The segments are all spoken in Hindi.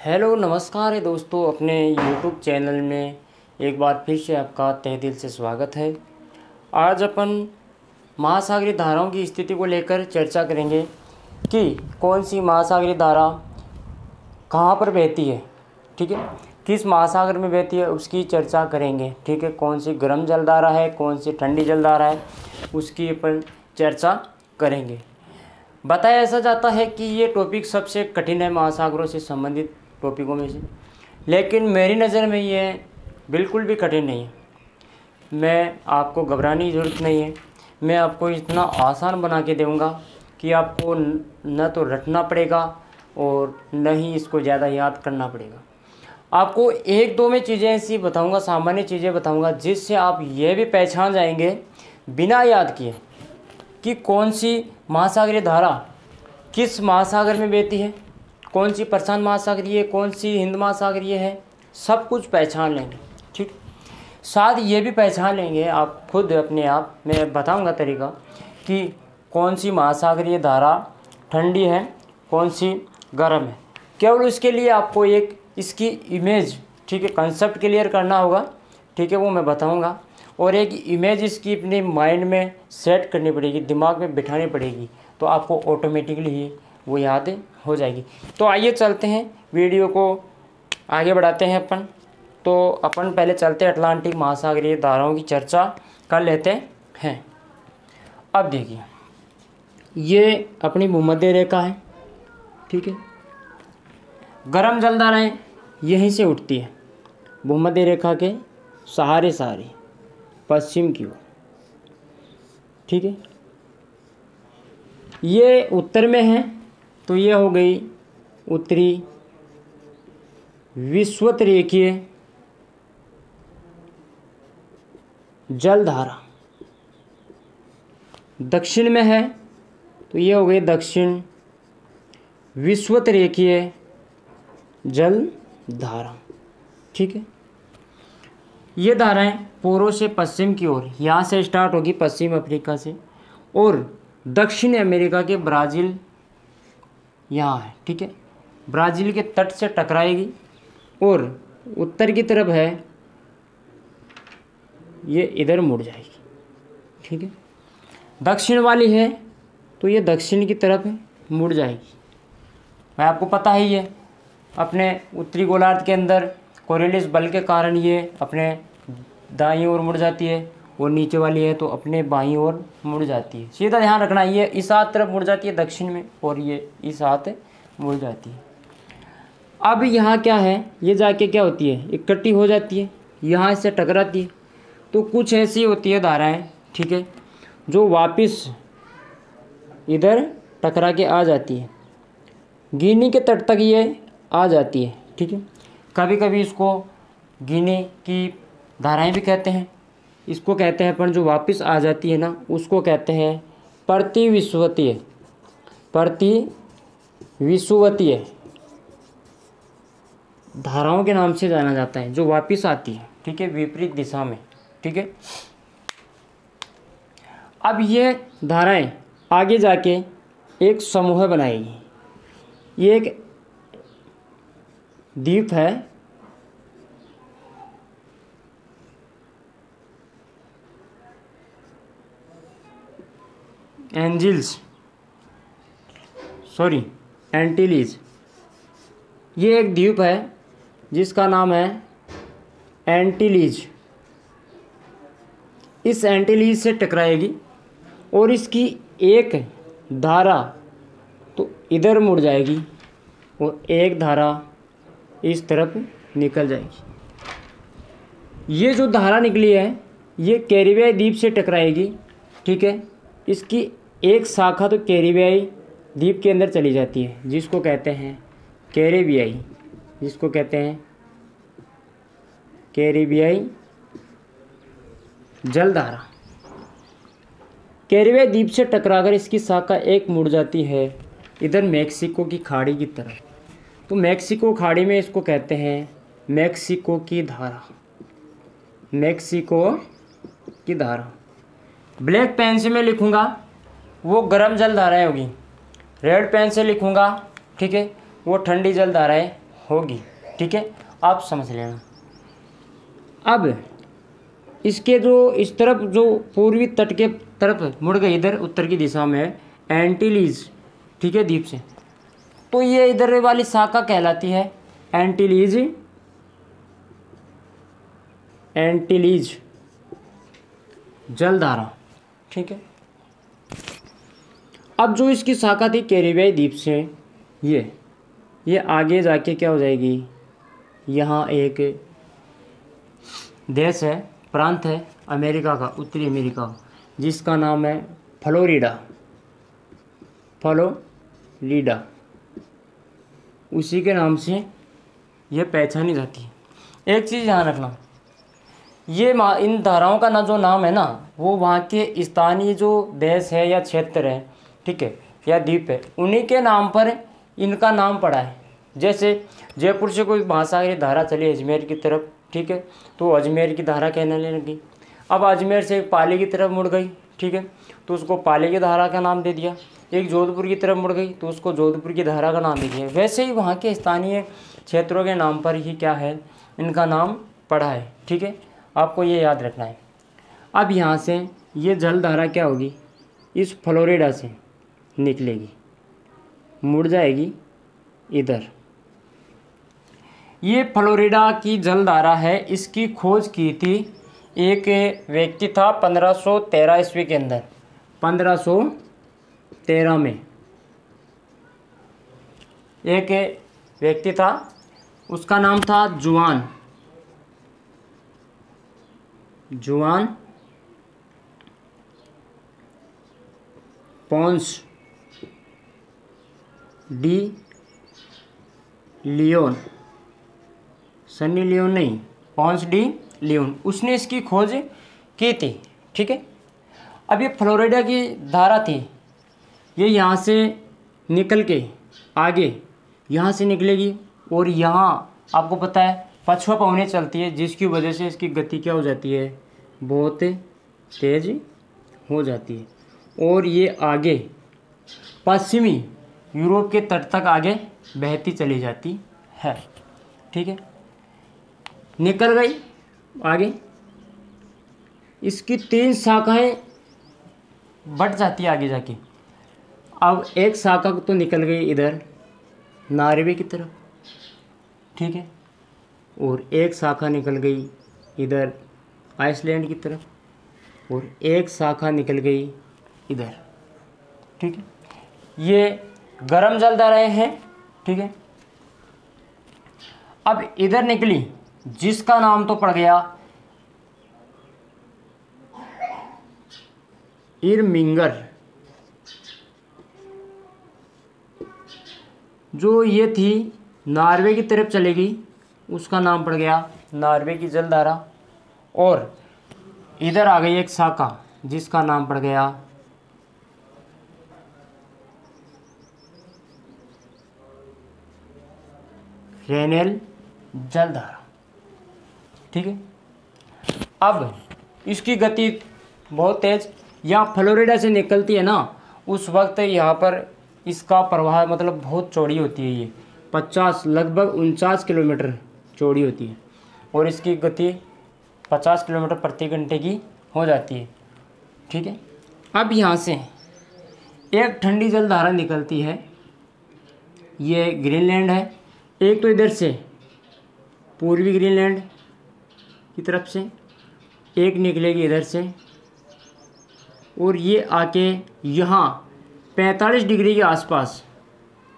हेलो नमस्कार है दोस्तों, अपने यूट्यूब चैनल में एक बार फिर से आपका तहे दिल से स्वागत है। आज अपन महासागरीय धाराओं की स्थिति को लेकर चर्चा करेंगे कि कौन सी महासागरीय धारा कहाँ पर बहती है, ठीक है, किस महासागर में बहती है उसकी चर्चा करेंगे, ठीक है। कौन सी गर्म जलधारा है, कौन सी ठंडी जलधारा है, उसकी अपन चर्चा करेंगे। बताया ऐसा जाता है कि ये टॉपिक सबसे कठिन है महासागरों से संबंधित टॉपिकों में से, लेकिन मेरी नज़र में ये बिल्कुल भी कठिन नहीं है। मैं आपको घबराने की ज़रूरत नहीं है, मैं आपको इतना आसान बना के दूँगा कि आपको न तो रटना पड़ेगा और न ही इसको ज़्यादा याद करना पड़ेगा। आपको एक दो में चीज़ें ऐसी बताऊँगा, सामान्य चीज़ें बताऊँगा, जिससे आप ये भी पहचान जाएंगे बिना याद किए कि कौन सी महासागरीय धारा किस महासागर में बहती है, कौन सी प्रशांत महासागरीय है, कौन सी हिंद महासागरीय है, सब कुछ पहचान लेंगे, ठीक। साथ ये भी पहचान लेंगे आप खुद अपने आप, मैं बताऊंगा तरीका कि कौन सी महासागरीय धारा ठंडी है, कौन सी गर्म है। केवल उसके लिए आपको एक इसकी इमेज, ठीक है, कंसेप्ट क्लियर करना होगा, ठीक है, वो मैं बताऊँगा। और एक इमेज इसकी अपने माइंड में सेट करनी पड़ेगी, दिमाग में बिठानी पड़ेगी, तो आपको ऑटोमेटिकली ही वो याद हो जाएगी। तो आइए चलते हैं, वीडियो को आगे बढ़ाते हैं अपन। तो अपन पहले चलते हैं अटलांटिक महासागरीय धाराओं की चर्चा कर लेते हैं। अब देखिए, ये अपनी भूमध्य रेखा है, ठीक है। गर्म जलधाराएँ यहीं से उठती है, भूमध्य रेखा के सहारे पश्चिम की ओर, ठीक है। ये उत्तर में है तो ये हो गई उत्तरी विषुवत रेखीय जलधारा। दक्षिण में है तो ये हो गई दक्षिण विषुवत रेखीय जलधारा, ठीक है। ये धाराएं पूर्व से पश्चिम की ओर यहाँ से स्टार्ट होगी, पश्चिम अफ्रीका से, और दक्षिण अमेरिका के ब्राज़ील यहाँ है, ठीक है। ब्राज़ील के तट से टकराएगी और उत्तर की तरफ है, ये इधर मुड़ जाएगी, ठीक है। दक्षिण वाली है तो ये दक्षिण की तरफ मुड़ जाएगी। भाई आपको पता ही है, अपने उत्तरी गोलार्ध के अंदर कोरियलिस बल के कारण ये अपने दाईं ओर मुड़ जाती है, और नीचे वाली है तो अपने बाईं ओर मुड़ जाती है। सीधा ध्यान रखना, ये इस हाथ तरफ मुड़ जाती है दक्षिण में, और ये इस हाथ मुड़ जाती है। अब यहाँ क्या है, ये जाके क्या होती है, इकट्ठी हो जाती है, यहाँ से टकराती है। तो कुछ ऐसी होती है धाराएं, ठीक है, जो वापस इधर टकरा के आ जाती है, गिनी के तट तक ये आ जाती है, ठीक है। कभी कभी इसको गिनी की धाराएं भी कहते हैं। इसको कहते हैं अपन, जो वापस आ जाती है ना, उसको कहते हैं प्रतिविषुवतीय धाराओं के नाम से जाना जाता है, जो वापस आती है, ठीक है, विपरीत दिशा में, ठीक है। अब ये धाराएं आगे जाके एक समूह बनाएगी। ये एक द्वीप है, एंटीलीज। ये एक द्वीप है जिसका नाम है एंटीलीज। इस एंटीलीज से टकराएगी और इसकी एक धारा तो इधर मुड़ जाएगी और एक धारा इस तरफ निकल जाएगी। ये जो धारा निकली है ये कैरिबियाई द्वीप से टकराएगी, ठीक है। इसकी एक शाखा तो कैरिबियाई द्वीप के अंदर चली जाती है, जिसको कहते हैं कैरिबियाई जलधारा। कैरिबियाई द्वीप से टकराकर इसकी शाखा एक मुड़ जाती है इधर मैक्सिको की खाड़ी की तरफ। तो मैक्सिको खाड़ी में इसको कहते हैं मैक्सिको की धारा। ब्लैक पेन से मैं लिखूँगा वो गर्म जल धाराएँ होगी, रेड पेन से लिखूँगा, ठीक है, वो ठंडी जल धाराएँ होगी। ठीक है, आप समझ लेना। अब इसके जो इस तरफ जो पूर्वी तट के तरफ मुड़ गई, इधर उत्तर की दिशा में है एंटीलीज। ठीक है, द्वीप से, तो ये इधर वाली शाखा कहलाती है एंटीलीज। एंटीलीज जलधारा। ठीक है, अब जो इसकी शाखा थी कैरिबियाई द्वीप से, ये आगे जाके क्या हो जाएगी, यहाँ एक देश है, प्रांत है अमेरिका का, उत्तरी अमेरिका, जिसका नाम है फ्लोरिडा। फ्लोरिडा उसी के नाम से यह पहचानी जाती है। एक चीज़ ध्यान रखना, ये इन धाराओं का ना जो नाम है ना, वो वहाँ के स्थानीय जो देश है या क्षेत्र है, ठीक है, या द्वीप है, उन्हीं के नाम पर इनका नाम पड़ा है। जैसे जयपुर से कोई महासागरीय धारा चली अजमेर की तरफ, ठीक है, तो अजमेर की धारा कहने लगी। अब अजमेर से पाली की तरफ मुड़ गई, ठीक है, तो उसको पाली की धारा का नाम दे दिया। एक जोधपुर की तरफ मुड़ गई तो उसको जोधपुर की धारा का नाम दे दिया। वैसे ही वहाँ के स्थानीय क्षेत्रों के नाम पर ही क्या है, इनका नाम पड़ा है। ठीक है, आपको ये याद रखना है। अब यहाँ से ये जलधारा क्या होगी, इस फ्लोरिडा से निकलेगी, मुड़ जाएगी इधर। ये फ्लोरिडा की जलधारा है, इसकी खोज की थी एक व्यक्ति था 1513 ईस्वी के अंदर। 1513 में एक व्यक्ति था, उसका नाम था Juan Ponce de Leon. Sunny Leone नहीं, पोंस डी लियोन, उसने इसकी खोज की थी। ठीक है, अब ये फ्लोरिडा की धारा थी, ये यहाँ से निकल के आगे यहाँ से निकलेगी और यहाँ आपको पता है पछुआ पवनें चलती है, जिसकी वजह से इसकी गति क्या हो जाती है, बहुत तेज हो जाती है, और ये आगे पश्चिमी यूरोप के तट तक आगे बहती चली जाती है। ठीक है, निकल गई आगे, इसकी 3 शाखाएं बढ़ जाती है आगे जाके। अब एक शाखा तो निकल गई इधर नॉर्वे की तरफ, ठीक है, और एक शाखा निकल गई इधर आइसलैंड की तरफ, और एक शाखा निकल गई इधर। ठीक है, ये गर्म जलधाराएं हैं। ठीक है, अब इधर निकली, जिसका नाम तो पड़ गया इरमिंगर। जो ये थी नॉर्वे की तरफ चलेगी, उसका नाम पड़ गया नॉर्वे की जलधारा, और इधर आ गई एक शाखा जिसका नाम पड़ गया रेनेल जलधारा। ठीक है, अब इसकी गति बहुत तेज, यहाँ फ्लोरिडा से निकलती है ना, उस वक्त यहाँ पर इसका प्रवाह मतलब बहुत चौड़ी होती है। ये 50 लगभग 49 किलोमीटर चौड़ी होती है, और इसकी गति 50 किलोमीटर प्रति घंटे की हो जाती है। ठीक है, अब यहाँ से एक ठंडी जलधारा निकलती है, ये ग्रीनलैंड है। एक तो इधर से पूर्वी ग्रीनलैंड की तरफ से एक निकलेगी इधर से, और ये आके यहाँ 45 डिग्री के आसपास,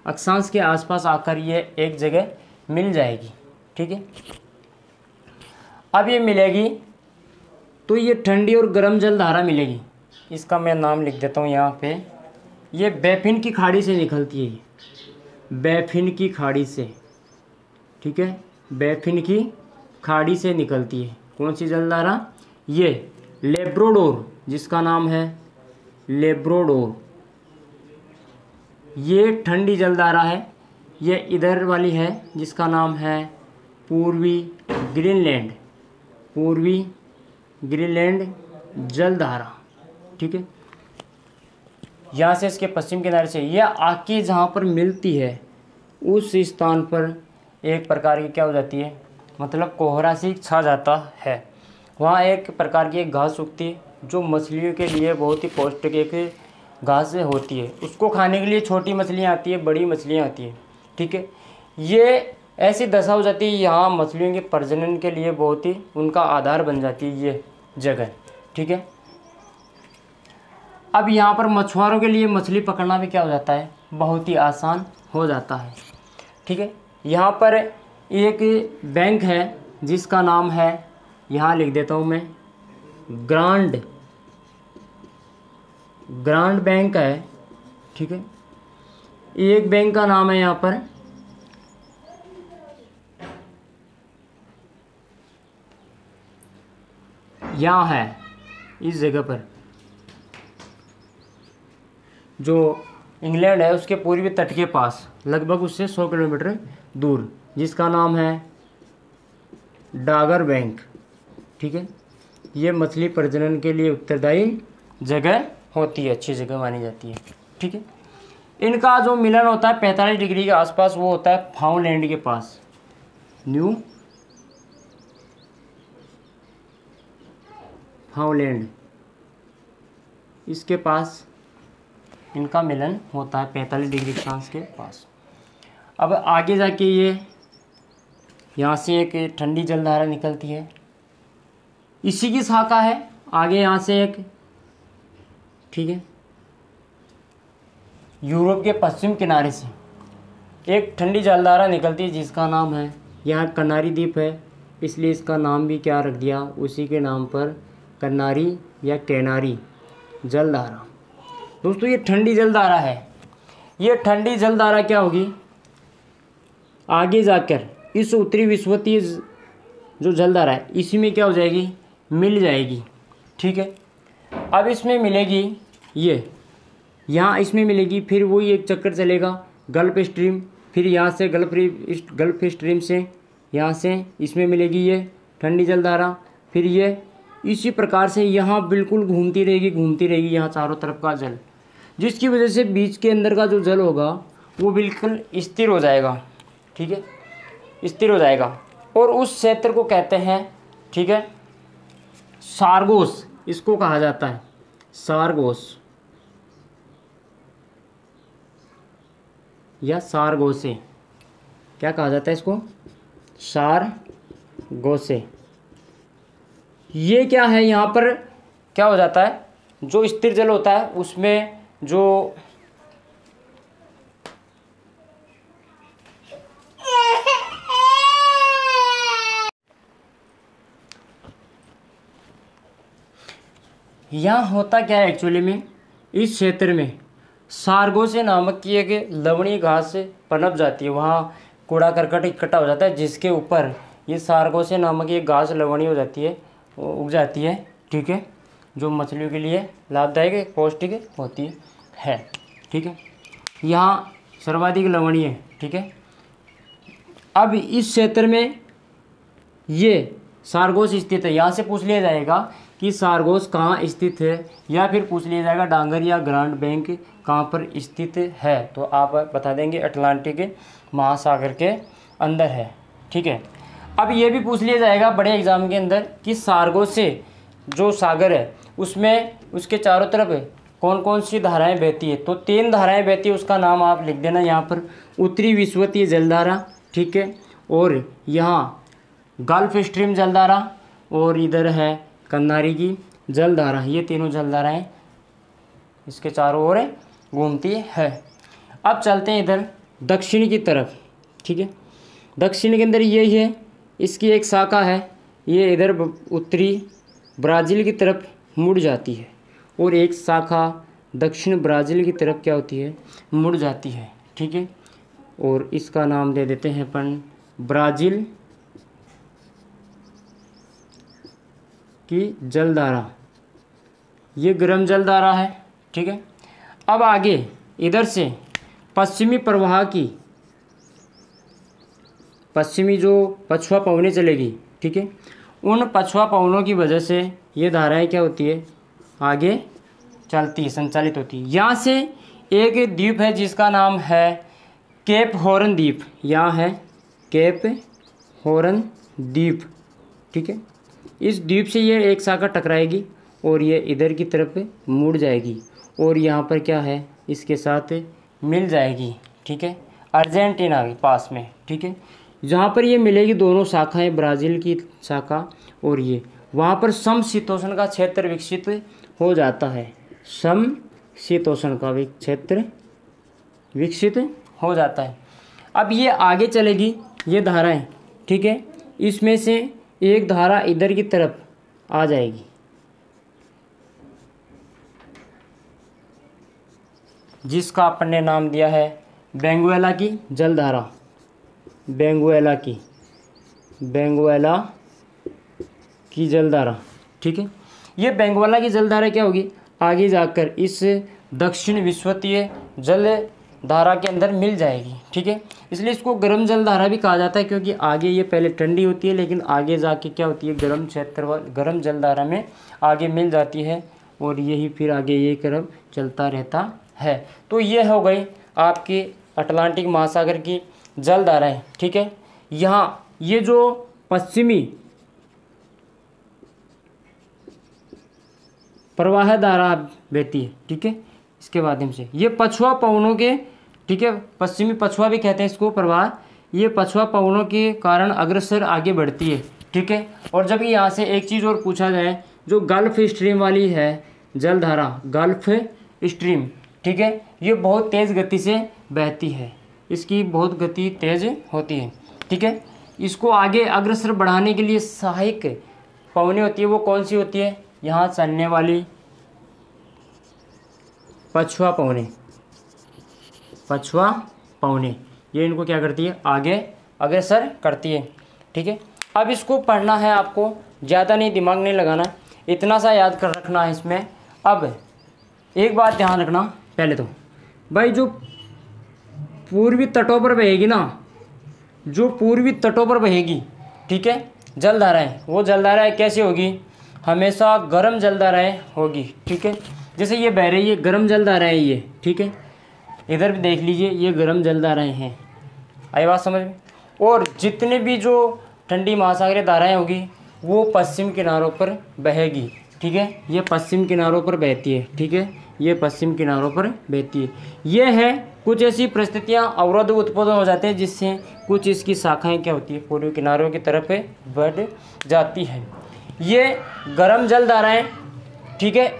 अक्षांश के आसपास आकर ये एक जगह मिल जाएगी। ठीक है, अब ये मिलेगी तो ये ठंडी और गर्म जलधारा मिलेगी। इसका मैं नाम लिख देता हूँ यहाँ पे। ये बैफिन की खाड़ी से निकलती है, बैफिन की खाड़ी से। ठीक है, बैफिन की खाड़ी से निकलती है कौन सी जलधारा, ये लेब्राडोर, जिसका नाम है लेब्राडोर। ये ठंडी जलधारा है। ये इधर वाली है जिसका नाम है पूर्वी ग्रीनलैंड, पूर्वी ग्रीनलैंड जलधारा। ठीक है, यहाँ से इसके पश्चिम किनारे से यह आके जहाँ पर मिलती है उस स्थान पर एक प्रकार की क्या हो जाती है, मतलब कोहरा सी छा जाता है। वहाँ एक प्रकार की एक घास उगती है जो मछलियों के लिए बहुत ही पौष्टिक एक घास होती है। उसको खाने के लिए छोटी मछलियाँ आती है, बड़ी मछलियाँ आती है, ठीक है। ये ऐसी दशा हो जाती है, यहाँ मछलियों के प्रजनन के लिए बहुत ही उनका आधार बन जाती है ये जगह, ठीक है। अब यहाँ पर मछुआरों के लिए मछली पकड़ना भी क्या हो जाता है, बहुत ही आसान हो जाता है, ठीक है। यहाँ पर एक बैंक है जिसका नाम है, यहाँ लिख देता हूँ मैं, ग्रांड बैंक है, ठीक है। एक बैंक का नाम है यहाँ पर यहाँ है, इस जगह पर जो इंग्लैंड है उसके पूर्वी तट के पास लगभग उससे 100 किलोमीटर दूर, जिसका नाम है डागर बैंक, ठीक है। ये मछली प्रजनन के लिए उत्तरदायी जगह होती है, अच्छी जगह मानी जाती है, ठीक है। इनका जो मिलन होता है 45 डिग्री के आसपास, वो होता है फाउंडलैंड के पास, न्यू फाउंडलैंड, इसके पास इनका मिलन होता है 45 डिग्री फ्रांस के पास। अब आगे जाके ये यहाँ से एक ठंडी जलधारा निकलती है, इसी की शाखा है। आगे यहाँ से एक, ठीक है, यूरोप के पश्चिम किनारे से एक ठंडी जलधारा निकलती है जिसका नाम है, यहाँ कनारी द्वीप है इसलिए इसका नाम भी क्या रख दिया, उसी के नाम पर कनारी या कैनारी जलधारा। दोस्तों ये ठंडी जलधारा है, ये ठंडी जलधारा क्या होगी, आगे जाकर इस उत्तरी विषुवतीय जो जलधारा है इसी में क्या हो जाएगी, मिल जाएगी, ठीक है। अब इसमें मिलेगी ये, यहाँ इसमें मिलेगी, फिर वही एक चक्कर चलेगा गल्फ स्ट्रीम, फिर यहाँ से गल्फ स्ट्रीम से यहाँ से इसमें मिलेगी ये ठंडी जलधारा, फिर ये इसी प्रकार से यहाँ बिल्कुल घूमती रहेगी यहाँ चारों तरफ का जल, जिसकी वजह से बीच के अंदर का जो जल होगा वो बिल्कुल स्थिर हो जाएगा, ठीक है, स्थिर हो जाएगा। और उस क्षेत्र को कहते हैं, ठीक है, सारगोस, इसको कहा जाता है सारगोस या सारगोसे, क्या कहा जाता है इसको, सारगोसे। ये क्या है, यहाँ पर क्या हो जाता है, जो स्थिर जल होता है उसमें जो यहाँ होता क्या है एक्चुअली में, इस क्षेत्र में सारगोसे नामक की एक लवणीय घास पनप जाती है, वहाँ कूड़ा करकट इकट्ठा हो जाता है जिसके ऊपर ये सारगोसे नामक एक घास लवणीय हो जाती है, उग जाती है, ठीक है, जो मछलियों के लिए लाभदायक पौष्टिक होती है, ठीक है। यहाँ सर्वाधिक लवणीय है, ठीक है। अब इस क्षेत्र में ये सारगोस स्थित है, यहाँ से पूछ लिया जाएगा कि सारगोस कहाँ स्थित है, या फिर पूछ लिया जाएगा डांगर या ग्रांड बैंक कहाँ पर स्थित है, तो आप बता देंगे अटलांटिक महासागर के अंदर है, ठीक है। अब ये भी पूछ लिया जाएगा बड़े एग्जाम के अंदर कि सारगोस से जो सागर है उसमें उसके चारों तरफ कौन कौन सी धाराएं बहती है, तो 3 धाराएं बहती है, उसका नाम आप लिख देना यहाँ पर, उत्तरी विषुवतीय जलधारा, ठीक है, और यहाँ गल्फ स्ट्रीम जलधारा, और इधर है कन्नारी की जलधारा। ये तीनों जलधाराएं इसके चारों ओर घूमती है। अब चलते हैं इधर दक्षिण की तरफ, ठीक है। दक्षिण के अंदर ये है, इसकी एक शाखा है, ये इधर उत्तरी ब्राज़ील की तरफ मुड़ जाती है, और एक शाखा दक्षिण ब्राज़ील की तरफ क्या होती है, मुड़ जाती है, ठीक है। और इसका नाम दे देते हैं अपन ब्राज़ील की जलधारा, ये गर्म जलधारा है, ठीक है। अब आगे इधर से पश्चिमी प्रवाह की पश्चिमी जो पछुआ पवनें चलेगी, ठीक है, उन पछुआ पवनों की वजह से ये धाराएं क्या होती है, आगे चलती है, संचालित होती है। यहाँ से एक द्वीप है जिसका नाम है केप हॉर्न द्वीप, यहाँ है केप हॉर्न द्वीप, ठीक है। इस द्वीप से ये एक शाखा टकराएगी और ये इधर की तरफ मुड़ जाएगी और यहाँ पर क्या है इसके साथ मिल जाएगी, ठीक है, अर्जेंटीना के पास में, ठीक है। जहाँ पर ये मिलेगी दोनों शाखाएं, ब्राज़ील की शाखा और ये, वहाँ पर समशीतोष्ण का क्षेत्र विकसित हो जाता है। समशीतोष्ण का क्षेत्र विकसित हो जाता है। अब ये आगे चलेगी, ये धाराएं, ठीक है, इसमें से एक धारा इधर की तरफ आ जाएगी, जिसका अपन ने नाम दिया है वेनेजुएला की जलधारा, वेनेजुएला की जलधारा, ठीक है। ये वेनेजुएला की जलधारा क्या होगी, आगे जाकर इस दक्षिण विषुवतीय जल धारा के अंदर मिल जाएगी, ठीक है। इसलिए इसको गर्म जल धारा भी कहा जाता है, क्योंकि आगे ये पहले ठंडी होती है लेकिन आगे जाके क्या होती है, गर्म क्षेत्र, गर्म जल धारा में आगे मिल जाती है और यही फिर आगे ये क्रम चलता रहता है। तो ये हो गई आपकी अटलांटिक महासागर की जल धाराएँ, ठीक है। यहाँ ये जो पश्चिमी प्रवाह धारा बहती है, ठीक है, इसके माध्यम से ये पछुआ पवनों के, ठीक है, पश्चिमी पछुआ भी कहते हैं इसको प्रवाह, ये पछुआ पवनों के कारण अग्रसर आगे बढ़ती है, ठीक है। और जब यहाँ से एक चीज़ और पूछा जाए, जो गल्फ स्ट्रीम वाली है जलधारा, गल्फ स्ट्रीम, ठीक है, ये बहुत तेज़ गति से बहती है, इसकी बहुत गति तेज़ होती है, ठीक है। इसको आगे अग्रसर बढ़ाने के लिए सहायक पवनें होती है, वो कौन सी होती है, यहाँ चलने वाली पछुआ पवनें, ये इनको क्या करती है, आगे अग्रसर करती है, ठीक है। अब इसको पढ़ना है आपको, ज़्यादा नहीं, दिमाग नहीं लगाना, इतना सा याद कर रखना है इसमें। अब एक बात ध्यान रखना, पहले तो भाई जो पूर्वी तटों पर बहेगी ना, जो पूर्वी तटों पर बहेगी, ठीक है, जलधाराएँ, वो जलधाराएँ कैसी होगी, हमेशा गर्म जलधाराएँ होगी, ठीक है। जैसे ये बह रही है, गर्म जलधाराएँ ये, ठीक है, इधर भी देख लीजिए, ये गर्म जलधाराएँ हैं, आई बात समझ में। और जितने भी जो ठंडी महासागरीय धाराएँ होगी वो पश्चिम किनारों पर बहेगी, ठीक है, ये पश्चिम किनारों पर बहती है, ठीक है, ये पश्चिम किनारों पर बहती है। ये है कुछ ऐसी परिस्थितियाँ, अवरोध उत्पन्न हो जाते हैं जिससे कुछ इसकी शाखाएँ क्या होती है, पूर्वी किनारों की तरफ बढ़ जाती है। ये गर्म जलधाराएँ, ठीक है,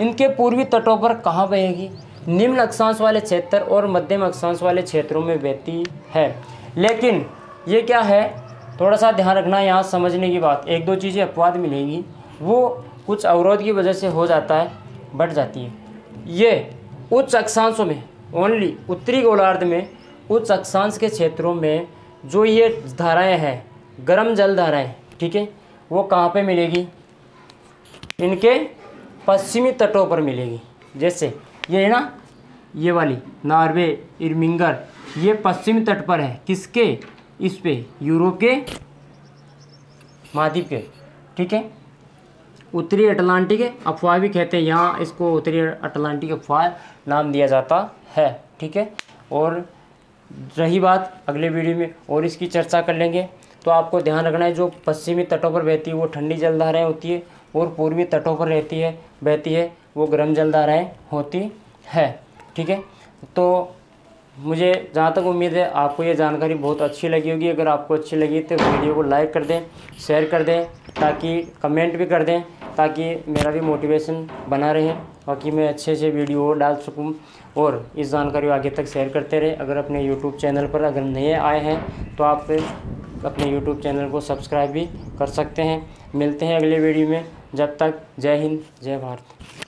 इनके पूर्वी तटों पर कहाँ बहेगी, निम्न अक्षांश वाले क्षेत्र और मध्यम अक्षांश वाले क्षेत्रों में बहती है। लेकिन ये क्या है, थोड़ा सा ध्यान रखना, यहाँ समझने की बात, एक दो चीज़ें अपवाद मिलेंगी, वो कुछ अवरोध की वजह से हो जाता है, बढ़ जाती है। ये उच्च अक्षांशों में, ओनली उत्तरी गोलार्ध में उच्च अक्षांश के क्षेत्रों में जो ये धाराएँ हैं, गर्म जल धाराएँ, ठीक है, वो कहाँ पे मिलेगी, इनके पश्चिमी तटों पर मिलेगी। जैसे ये है ना, ये वाली नॉर्वे, इर्मिंगर, ये पश्चिमी तट पर है, किसके, इस पे, यूरोप के महाद्वीप के, ठीक है। उत्तरी अटलांटिक अफवाह भी कहते हैं, यहाँ इसको उत्तरी अटलांटिक अफवाह नाम दिया जाता है, ठीक है। और रही बात अगले वीडियो में और इसकी चर्चा कर लेंगे। तो आपको ध्यान रखना है, जो पश्चिमी तटों पर बहती है वो ठंडी जलधाराएँ होती है, और पूर्वी तटों पर बहती है वो गर्म जलधाराएँ होती है, ठीक है। तो मुझे जहाँ तक उम्मीद है आपको ये जानकारी बहुत अच्छी लगी होगी। अगर आपको अच्छी लगी तो वीडियो को लाइक कर दें, शेयर कर दें, ताकि कमेंट भी कर दें, ताकि मेरा भी मोटिवेशन बना रहे, ताकि मैं अच्छे से वीडियो डाल सकूं और इस जानकारी को आगे तक शेयर करते रहे। अगर अपने यूट्यूब चैनल पर अगर नए आए हैं तो आप अपने यूट्यूब चैनल को सब्सक्राइब भी कर सकते हैं। मिलते हैं अगले वीडियो में, जब तक जय हिंद, जय भारत।